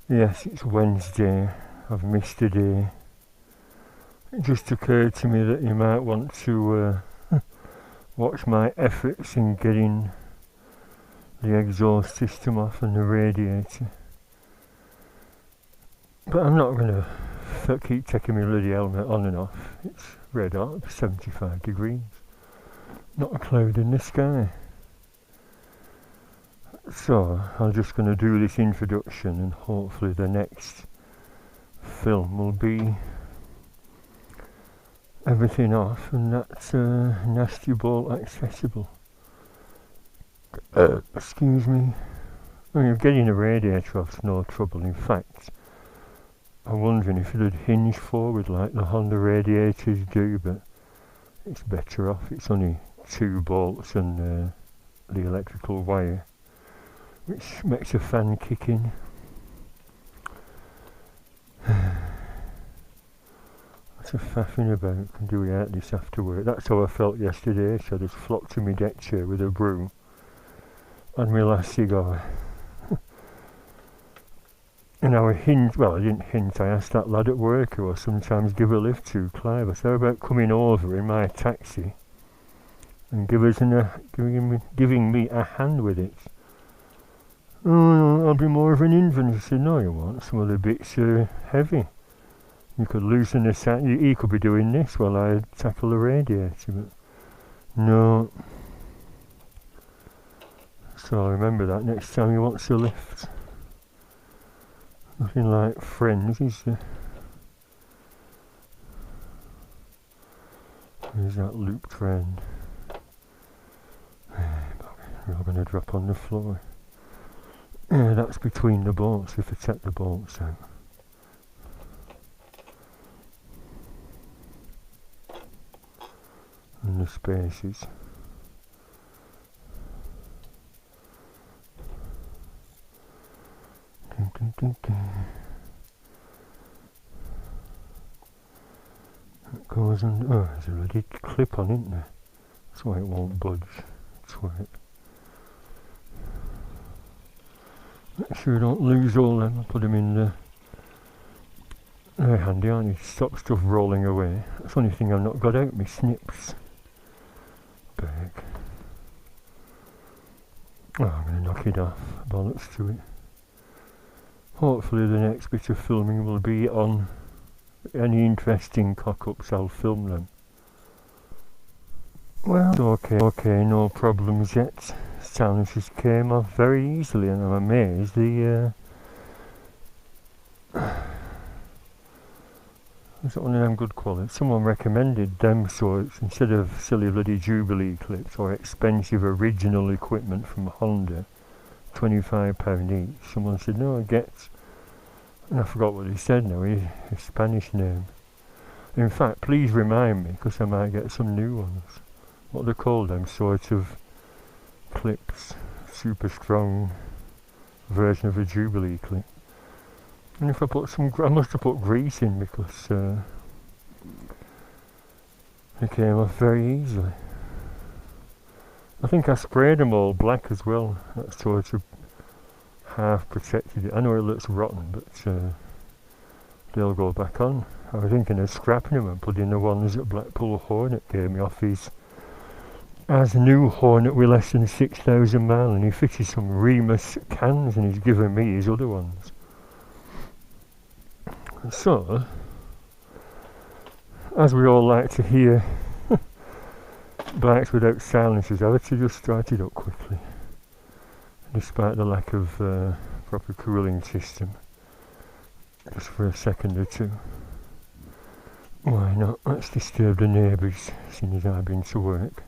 Yes, it's Wednesday. I've missed a day. It just occurred to me that you might want to watch my efforts in getting the exhaust system off and the radiator. But I'm not going to keep taking my bloody helmet on and off. It's red hot, 75 degrees. Not a cloud in the sky. So, I'm just going to do this introduction, and hopefully the next film will be everything off and that's nasty bolt accessible. Excuse me. I mean, getting a radiator off's no trouble. In fact, I'm wondering if it would hinge forward like the Honda radiators do, but it's better off. It's only 2 bolts and the electrical wire, which makes a fan kick in. What's a faffing about? Can do without this after work. That's how I felt yesterday, so I just flopped to my deck chair with a broom and my last cigar. And I didn't hint, I asked that lad at work who I sometimes give a lift to, Clive, I said, how about coming over in my taxi and giving me a hand with it? Oh, I'll be more of an invalid. He said, no you won't, some of the bits are heavy. You could loosen the sack, he could be doing this while I tackle the radiator, but no. So remember that next time you want to lift. Nothing like friends, is there? Where's that looped round? We're all going to drop on the floor. Yeah, that's between the bolts, if I take the bolts out. And the spaces. That goes on. Oh, there's a bloody clip on, isn't there? That's why it won't budge. That's why it. Make sure I don't lose all them. I'll put them in the. They're handy, aren't you? Stop stuff rolling away. That's the only thing I've not got out, my snips. Bag. Oh, I'm going to knock it off. Bollocks to it. Hopefully the next bit of filming will be on any interesting cock-ups. I'll film them. Well, okay, no problems yet. Silences came off very easily, and I'm amazed it's one of them good quality. Someone recommended them, so it's instead of silly bloody Jubilee clips or expensive original equipment from Honda, £25 each. Someone said, no, and I forgot what he said now, his Spanish name. In fact, please remind me, because I might get some new ones. What they're called, them sort of clips, super strong version of a Jubilee clip. And if I put I must have put grease in because it came off very easily. I think I sprayed them all black as well. That sort of half protected it. I know it looks rotten, but they'll go back on. I was thinking of scrapping them and putting the ones that Blackpool Hornet gave me off his as new Hornet with less than 6,000 miles, and he fitted some Remus cans and he's given me his other ones. So, as we all like to hear bikes without silencers, I had to just start it up quickly, despite the lack of proper cooling system, just for a second or two. Why not? Let's disturb the neighbours, seeing as I've been to work.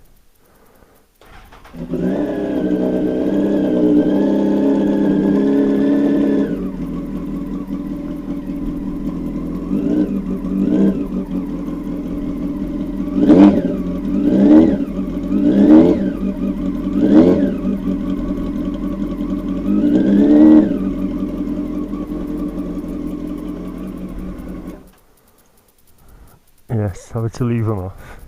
Yes, I had to leave them off.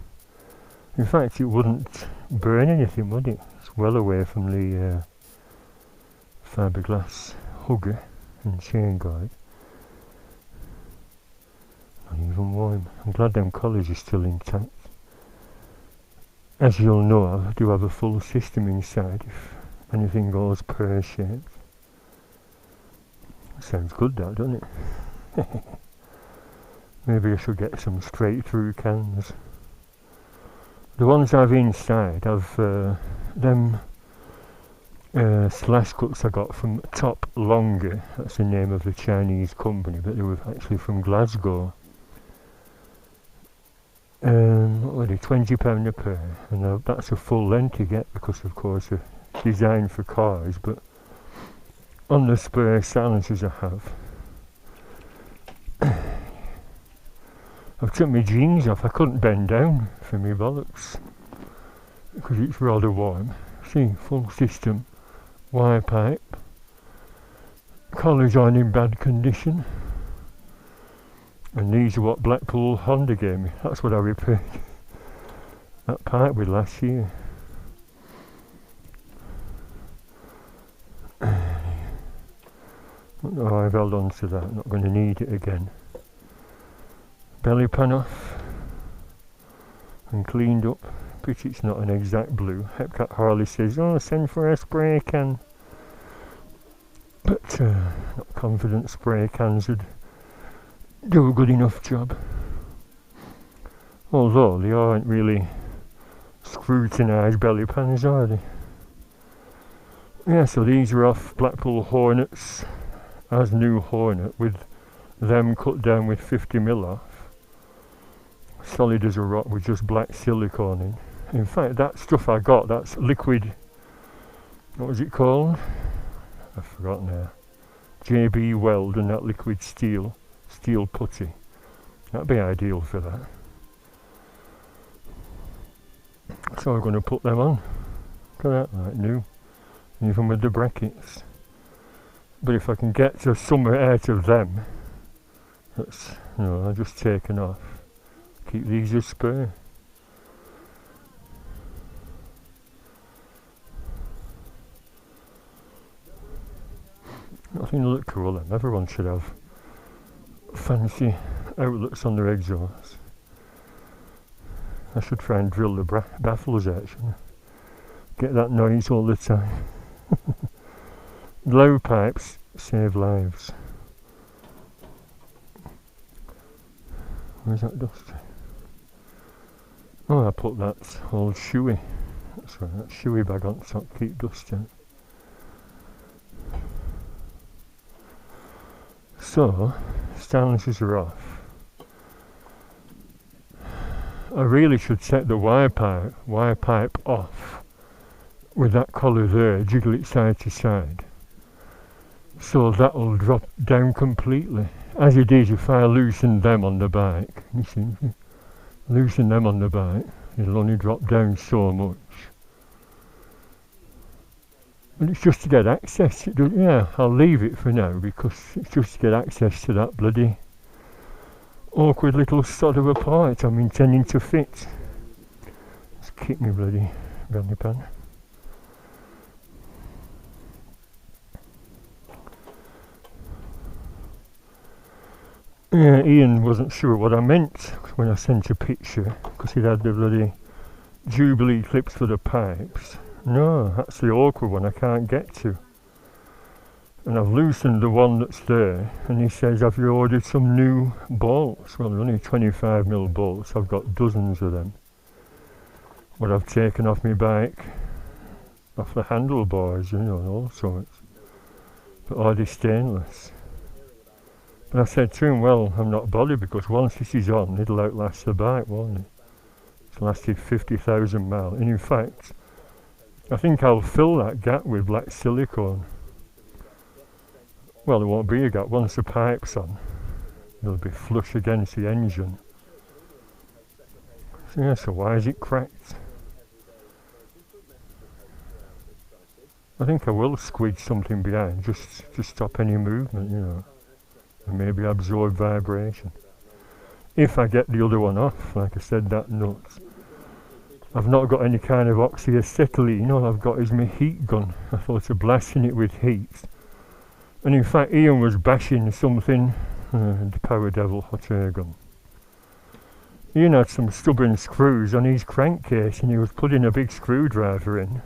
In fact, it wouldn't burn anything, would it? It's well away from the fiberglass hugger and chain guide. Not even warm. I'm glad them collars are still intact. As you'll know, I do have a full system inside if anything goes pear-shaped. Sounds good, that, doesn't it? Maybe I should get some straight-through cans. The ones I've inside have them slash cuts I got from Top Longer. That's the name of the Chinese company, but they were actually from Glasgow. What were they? £20 a pair, and that's a full length you get because, of course, they're designed for cars. But on the spare silencers I have, I've took my jeans off. I couldn't bend down for me bollocks because it's rather warm. See, full system, wire pipe, collars aren't in bad condition, and these are what Blackpool Honda gave me. That's what I repaired that pipe with last year. Oh, I've held on to that, not going to need it again. Belly pan off and cleaned up. Pity it's not an exact blue. Hepcat Harley says, oh, send for a spray can. But not confident spray cans would do a good enough job. Although they aren't really scrutinised belly pans, are they? Yeah, so these are off Blackpool Hornets as new Hornet with them cut down with 50mm off. Solid as a rock with just black silicone in. In fact, that stuff I got, that's liquid, what was it called? I've forgotten now. JB Weld and that liquid steel putty. That'd be ideal for that. So I'm going to put them on. Look at that, like new. Even with the brackets. But if I can get to somewhere out of them, that's, I've just taken off. Keep these as spare. I think they look cool then. Everyone should have fancy outlets on their exhausts. I should try and drill the baffles out, shouldn't I? Get that noise all the time. Low pipes save lives. Where's that dust? Oh, I put that old shoey. That's right, that shoey bag on top, keep dust out. So, silencers are off. I really should set the wire pipe off with that collar there, jiggle it side to side. So that'll drop down completely. As it is if I loosen them on the bike. You see, loosen them on the bike, it'll only drop down so much. But it's just to get access. Yeah, I'll leave it for now because it's just to get access to that bloody awkward little sod of a part I'm intending to fit. Let's keep me bloody belly pan. Yeah, Ian wasn't sure what I meant when I sent a picture because he'd had the bloody Jubilee clips for the pipes. No, that's the awkward one I can't get to. And I've loosened the one that's there, and he says, have you ordered some new bolts? Well, they're only 25mm bolts, I've got dozens of them. What I've taken off my bike, off the handlebars, and all sorts. But are they stainless? But I said to him, well, I'm not bothered because once this is on, it'll outlast the bike, won't it? It's lasted 50,000 miles. And in fact, I think I'll fill that gap with black silicone. Well, there won't be a gap. Once the pipe's on, it'll be flush against the engine. So yeah, so why is it cracked? I think I will squeeze something behind, just to stop any movement, and maybe absorb vibration. If I get the other one off, like I said, that nut. I've not got any kind of oxyacetylene. All I've got is my heat gun. I thought of blasting it with heat. And in fact, Ian was bashing something, the Power Devil hot air gun. Ian had some stubborn screws on his crankcase and he was putting a big screwdriver in.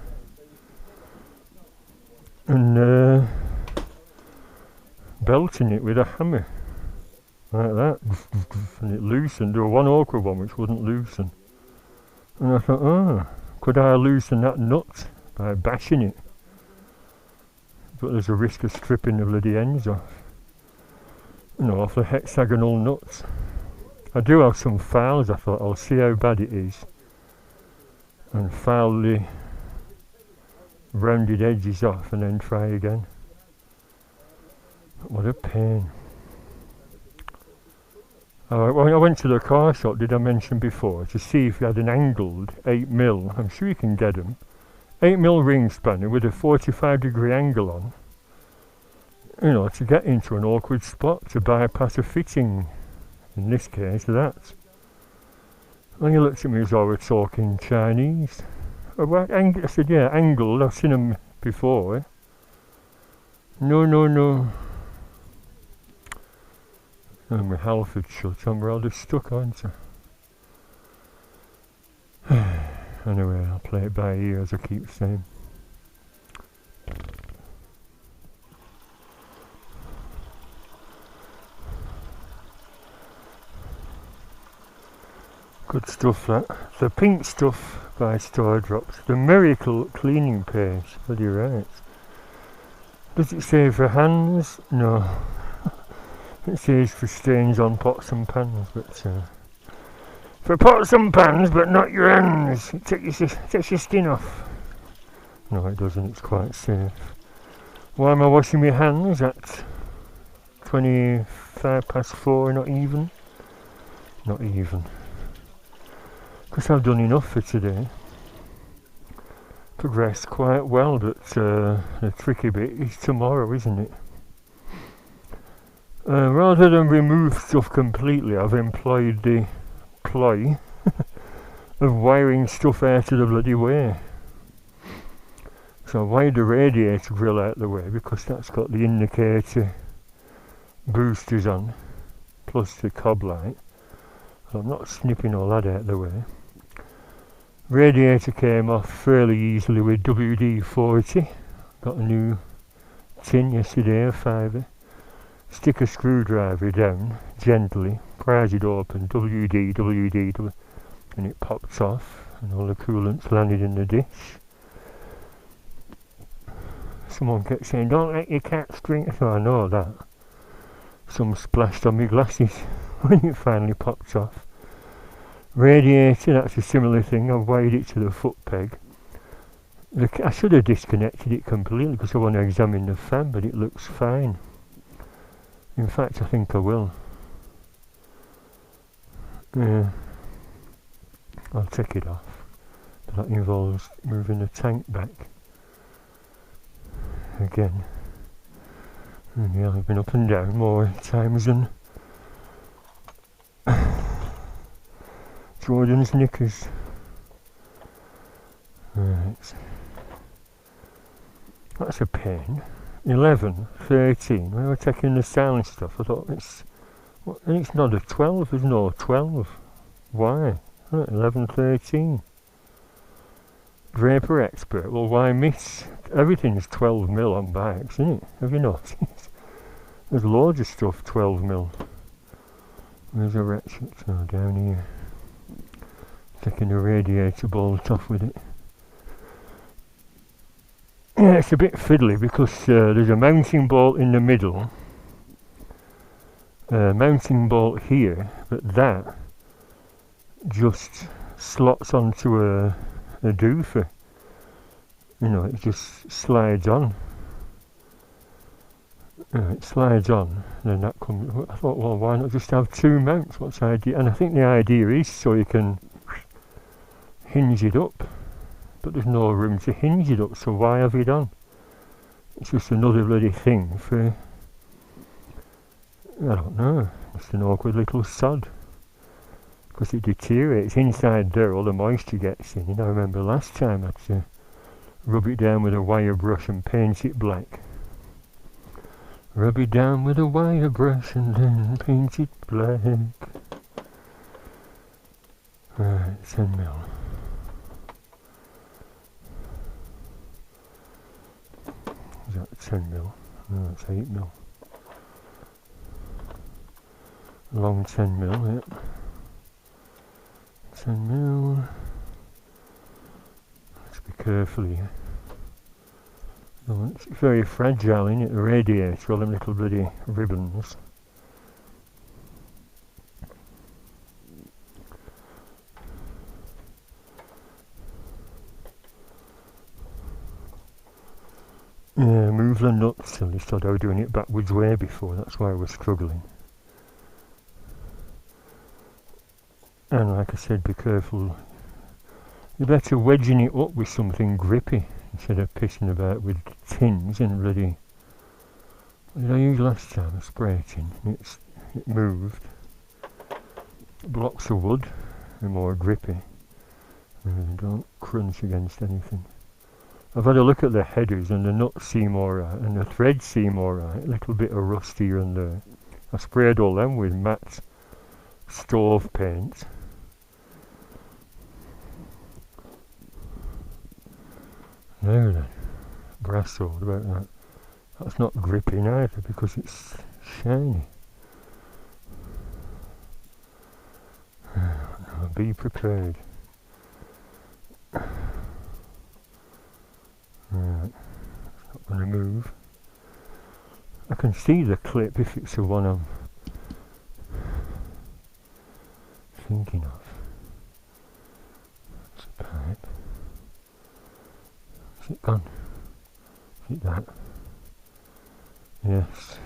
And belting it with a hammer. Like that. And it loosened. There was one awkward one which wouldn't loosen. And I thought, oh, could I loosen that nut by bashing it? But there's a risk of stripping the bloody ends off. You know, off the hexagonal nuts. I do have some files. I thought I'll see how bad it is and file the rounded edges off and then try again. What a pain. Well, I went to the car shop, did I mention before, to see if you had an angled 8mm, I'm sure you can get them, 8mm ring spanner with a 45-degree angle on, you know, to get into an awkward spot, to bypass a fitting, in this case that. And he looked at me as though I were talking Chinese. I said, yeah, angled, I've seen them before. No. And my Halford shut, I'm rather stuck, aren't I? Anyway, I'll play it by ear as I keep saying. Good stuff that. The pink stuff by Star Drops. The Miracle cleaning paste. Bloody right. Does it say for hands? No. It says for stains on pots and pans, but for pots and pans, but not your hands. It takes your skin off. No, it doesn't. It's quite safe. Why am I washing my hands at 4:25? Not even. Not even. Because I've done enough for today. Progressed quite well, but the tricky bit is tomorrow, isn't it? Rather than remove stuff completely, I've employed the ploy of wiring stuff out of the bloody way. So I wired the radiator grill out the way because that's got the indicator boosters on, plus the cob light. So I'm not snipping all that out the way. Radiator came off fairly easily with WD-40. Got a new tin yesterday, a £5. Stick a screwdriver down gently, prise it open, WD, and it pops off, and all the coolant's landed in the dish. Someone kept saying, don't let your cats drink. So I know that. Some splashed on my glasses when it finally popped off. Radiator, that's a similar thing. I've wired it to the foot peg. I should have disconnected it completely because I want to examine the fan, but it looks fine. In fact, I think I will. Yeah. I'll take it off. But that involves moving the tank back. Again. And yeah, I've been up and down more times than Jordan's knickers. Right. That's a pain. 11, 13. When we were taking the sound stuff, I thought it's not a 12. There's no 12. Why? 11, 13. Draper Expert. Well, why miss? Everything's 12mm on bikes, isn't it? Have you noticed? There's loads of stuff 12mm. There's a ratchet. So down here. Taking the radiator bolt off with it. Yeah, it's a bit fiddly because there's a mounting bolt in the middle, mounting bolt here, but that just slots onto a doofer. You know, it just slides on. It slides on, then that comes. I thought, well, why not just have two mounts? What's the idea? And I think the idea is so you can hinge it up. But there's no room to hinge it up, so why have it on? It's just another bloody thing for, I don't know, just an awkward little sod. because it deteriorates inside there, all the moisture gets in. I remember last time I had to rub it down with a wire brush and paint it black. Rub it down with a wire brush and then paint it black. Right, 10 mil. Is that 10 mil? No, it's 8 mil. Long 10 mil, yep. 10 mil. Let's be careful here. Oh, it's very fragile, isn't it? The radiator, all them little bloody ribbons. Yeah, move the nuts. At least I was doing it backwards way before, that's why I was struggling. And like I said, be careful. You're better wedging it up with something grippy instead of pissing about with tins and bloody. What did I use last time? A spray tin. It moved. Blocks of wood are more grippy. Don't crunch against anything. I've had a look at the headers and the nuts seem alright and the threads seem alright. A little bit of rust here and there. I sprayed all them with matte stove paint. There then, brass sword about that. That's not gripping either because it's shiny. Be prepared. Right, it's not going to move. I can see the clip if it's the one I'm thinking of. It's a pipe. Is it gone? Is it that? Yes.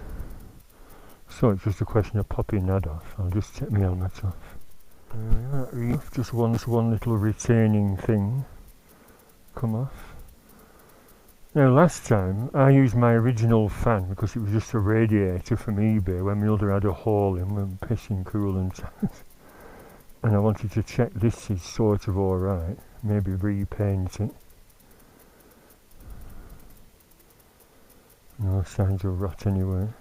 So it's just a question of popping that off. I'll just take my helmet off. Just wants one little retaining thing come off. Now last time I used my original fan because it was just a radiator from eBay when my other had a hole in when pissing coolant. And I wanted to check this is sort of alright, maybe repaint it. No signs of rot anywhere.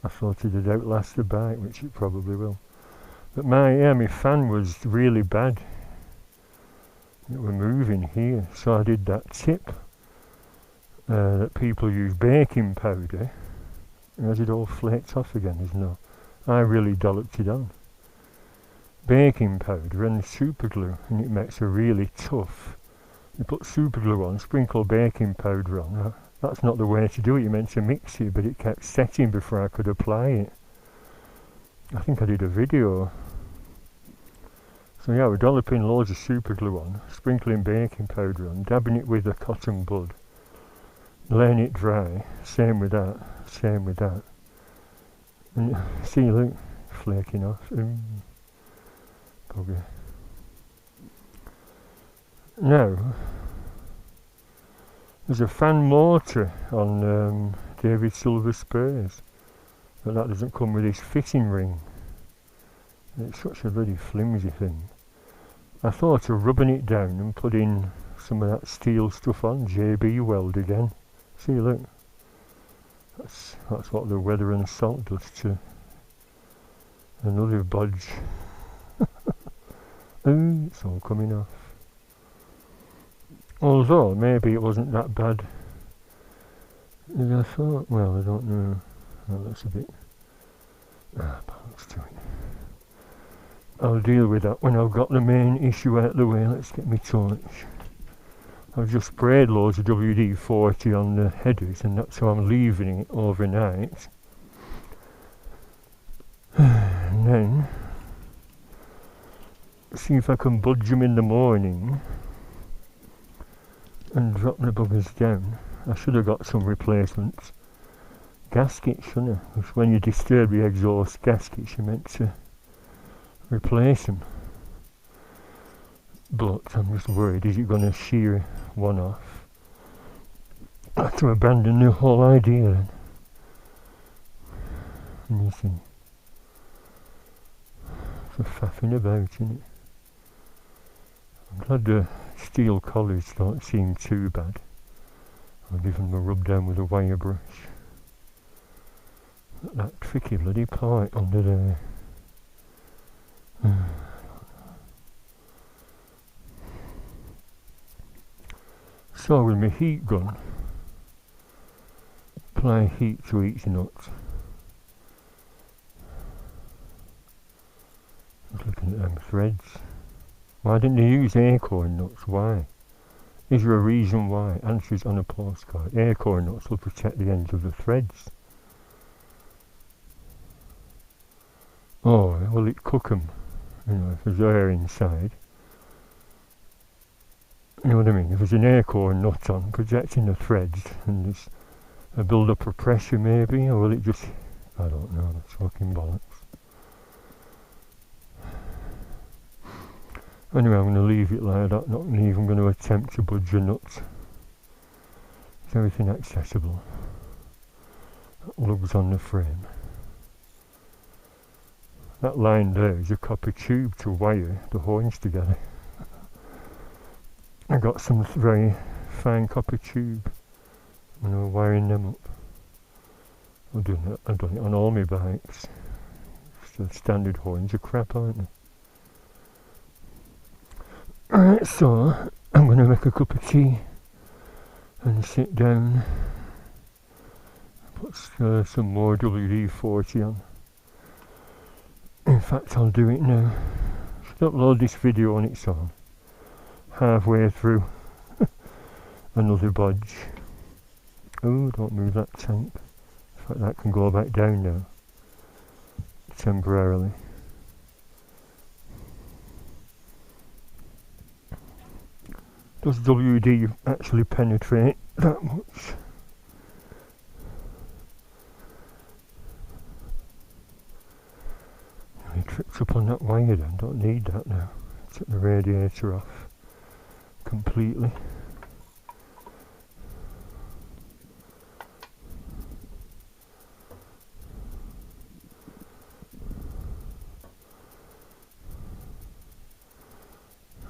I thought it'd outlast the bite, which it probably will. But my fan was really bad. It were moving here, so I did that tip that people use baking powder, and as it all flaked off again, isn't it? I really dolloped it on. Baking powder and super glue, and it makes a really tough. You put super glue on, sprinkle baking powder on. That's not the way to do it. You're meant to mix it, but it kept setting before I could apply it. I think I did a video. So yeah, we're dolloping loads of super glue on, sprinkling baking powder on, dabbing it with a cotton bud, laying it dry, same with that, same with that. And see, look, flaking off. Bugger. Now, there's a fan motor on David Silver Spurs, but that doesn't come with his fitting ring. It's such a bloody flimsy thing. I thought of rubbing it down and putting some of that steel stuff on, JB Weld again. See, look. That's what the weather and salt does to another bodge. Ooh, it's all coming off. Although, maybe it wasn't that bad as I thought. Well, I don't know. That looks a bit... bollocks to it. I'll deal with that when I've got the main issue out of the way. Let's get my torch. I've just sprayed loads of WD-40 on the headers, and that's how I'm leaving it overnight. And then see if I can budge them in the morning and drop the buggers down. I should have got some replacements gaskets, shouldn't I? Because when you disturb the exhaust gaskets, you're meant to replace them. But I'm just worried, is it going to shear one off? I have to abandon the whole idea then. Let me see. for faffing about, innit? I'm glad the steel collars don't seem too bad. I'll give them a rub down with a wire brush. That tricky bloody part under there. So with my heat gun, apply heat to each nut. Just looking at them threads. Why didn't they use acorn nuts? Why? Is there a reason why? Answers on a postcard. Acorn nuts will protect the ends of the threads. Oh, will it cook them? You know, if there's air inside. You know what I mean? If there's an acorn nut on, projecting the threads, and there's a build-up of pressure maybe, or will it just... I don't know, that's fucking bollocks. Anyway, I'm going to leave it like that, not even going to attempt to budge the nuts. Is everything accessible? That lugs on the frame. That line there is a copper tube to wire the horns together. I got some very fine copper tube and I'm wiring them up. I've done it on all my bikes. So standard horns are crap, aren't they? Alright, so I'm going to make a cup of tea and sit down. Put some more WD-40 on. In fact, I'll do it now. Should upload this video on its own. Halfway through. Another bodge. Oh, don't move that tank. In fact, that can go back down now. Temporarily. Does WD actually penetrate that much? He tripped up on that wire then, don't need that now. Took the radiator off completely.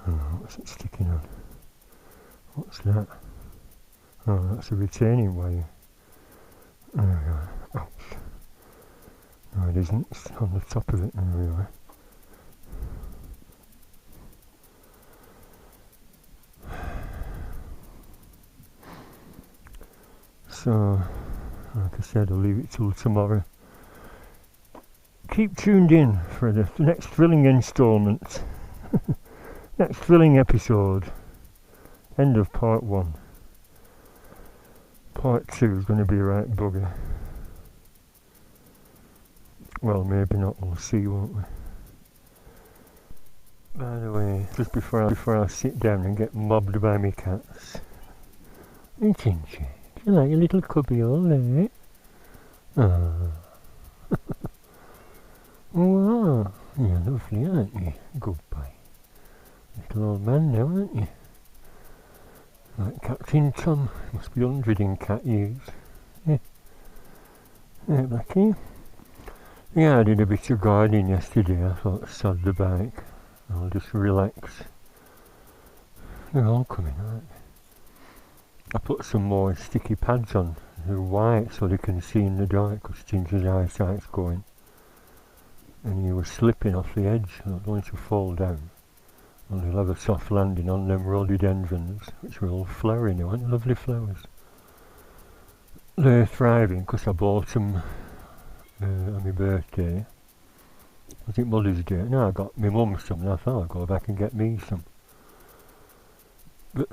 Oh, what's it sticking on? What's that? Oh, that's a retaining wire. There we are. Ouch. No, it isn't. It's on the top of it. There we are. So, like I said, I'll leave it till tomorrow. Keep tuned in for the next thrilling instalment. Next thrilling episode. End of part 1. Part 2 is going to be a right bugger. Well, maybe not, we'll see, won't we? By the way, just before I sit down and get mobbed by me cats. Hey, Chinchi, do you like your little cubbyhole there? Ah. Wow, you're lovely, aren't you? Good boy. Little old man now, aren't you? Like Captain Tom, must be 100 in cat years. Yeah. Yeah, Blackie. Yeah, I did a bit of gardening yesterday. I thought, sod the bike. I'll just relax. They're all coming, aren't they? I put some more sticky pads on. They're white so they can see in the dark because Ginger's eyesight's going. And he was slipping off the edge. I was going to fall down. And he'll have a soft landing on them rhododendrons, which are all flowering now, aren't they? Lovely flowers. They're thriving because I bought them on my birthday. Was it Mother's Day? No, I got my mum some and I thought I'd go back and get me some. But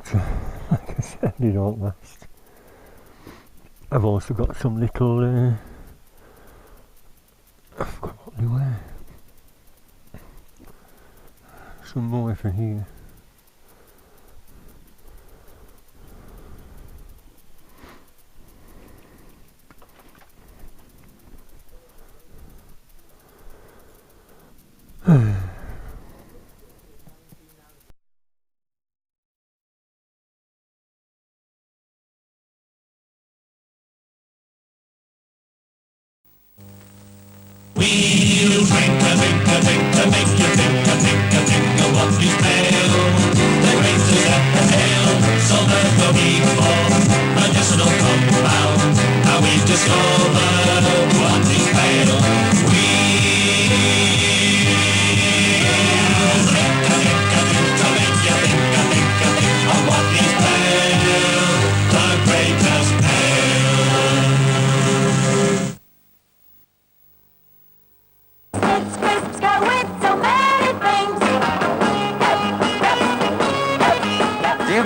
like I said, they don't last. I've also got some little I forgot what they were. Some more for here. We'll drink to make you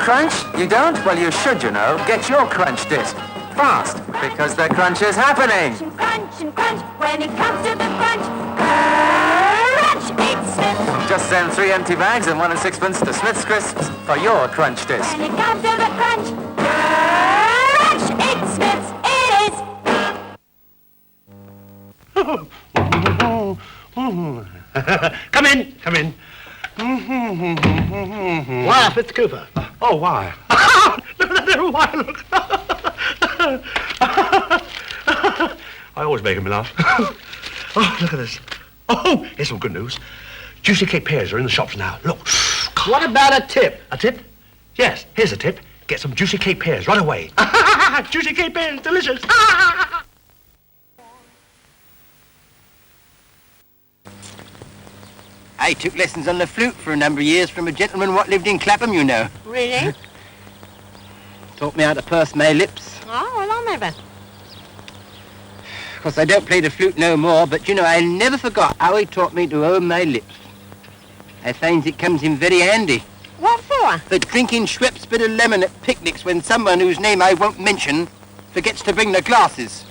crunch? You don't? Well, you should, you know. Get your crunch disc. Fast, because the crunch is happening. Crunch and crunch, when it comes to the crunch, crunch, it's Smith. Just send 3 empty bags and 1 and 6pence to Smith's Crisps for your crunch disc. When it comes to the crunch, it's Smith's, it is. Come in, come in. Why, Mr. Cooper? Oh, why? Look at that little why, look. I always make him laugh. Oh, look at this. Oh, here's some good news. Juicy cake pears are in the shops now. Look. What about a tip? A tip? Yes, here's a tip. Get some juicy cake pears right away. Juicy cake pears, delicious. I took lessons on the flute for a number of years from a gentleman what lived in Clapham, you know. Really? Taught me how to purse my lips. Oh, well, I'll never. Of course, I don't play the flute no more, but, you know, I never forgot how he taught me to own my lips. I find it comes in very handy. What for? For drinking Schweppes bit of lemon at picnics when someone whose name I won't mention forgets to bring the glasses.